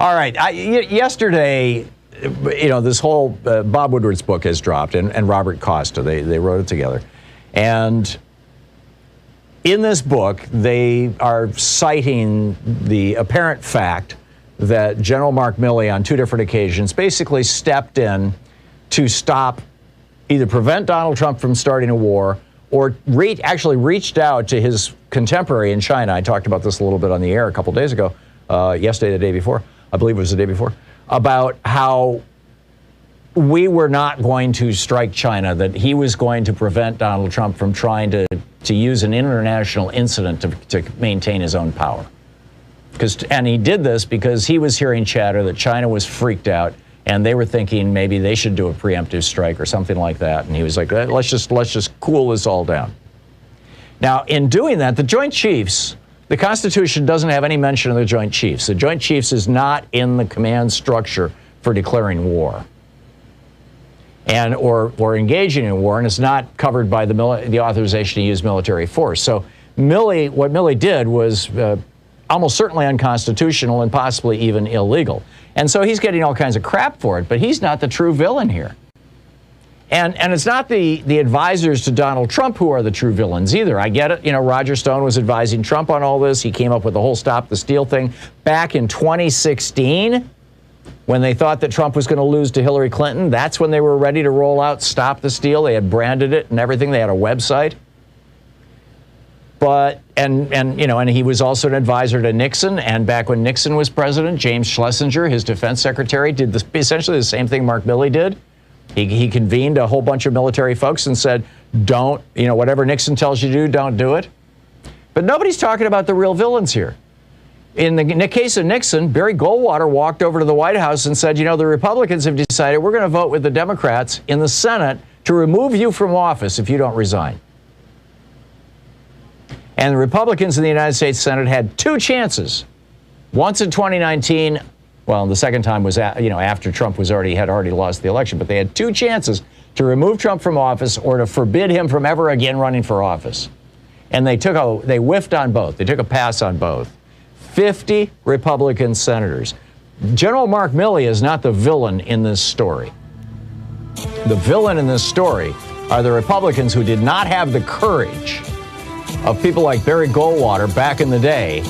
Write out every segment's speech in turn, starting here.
All right. Yesterday, this whole Bob Woodward's book has dropped, and Robert Costa, they wrote it together. And in this book, they are citing the apparent fact that General Mark Milley on two different occasions basically stepped in to prevent Donald Trump from starting a war, or actually reached out to his contemporary in China. I talked about this a little bit on the air a couple days ago, yesterday, the day before. I believe it was the day before, about how we were not going to strike China, that he was going to prevent Donald Trump from trying to use an international incident to maintain his own power. And he did this because he was hearing chatter that China was freaked out and they were thinking maybe they should do a preemptive strike or something like that. And he was like, let's just cool this all down. Now, in doing that, the Joint Chiefs, the Constitution doesn't have any mention of the Joint Chiefs. The Joint Chiefs is not in the command structure for declaring war or engaging in war, and it's not covered by the authorization to use military force. So what Milley did was almost certainly unconstitutional and possibly even illegal. And so he's getting all kinds of crap for it, but he's not the true villain here. And it's not the advisors to Donald Trump who are the true villains either. I get it. Roger Stone was advising Trump on all this. He came up with the whole Stop the Steal thing back in 2016 when they thought that Trump was going to lose to Hillary Clinton. That's when they were ready to roll out Stop the Steal. They had branded it and everything. They had a website. And he was also an advisor to Nixon. And back when Nixon was president, James Schlesinger, his defense secretary, did essentially the same thing Mark Milley did. He convened a whole bunch of military folks and said, whatever Nixon tells you to do, don't do it. But nobody's talking about the real villains here. In the case of Nixon, Barry Goldwater walked over to the White House and said, the Republicans have decided we're going to vote with the Democrats in the Senate to remove you from office if you don't resign. And the Republicans in the United States Senate had two chances. Once in 2019, well, the second time was after Trump had already lost the election, but they had two chances to remove Trump from office or to forbid him from ever again running for office. And they whiffed on both. They took a pass on both. 50 Republican senators. General Mark Milley is not the villain in this story. The villain in this story are the Republicans who did not have the courage of people like Barry Goldwater back in the day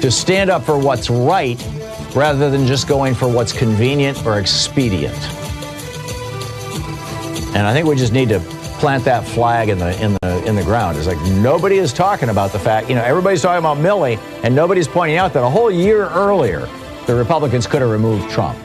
to stand up for what's right rather than just going for what's convenient or expedient. And I think we just need to plant that flag in the ground. It's like nobody is talking about the fact, everybody's talking about Milley, and nobody's pointing out that a whole year earlier, the Republicans could have removed Trump.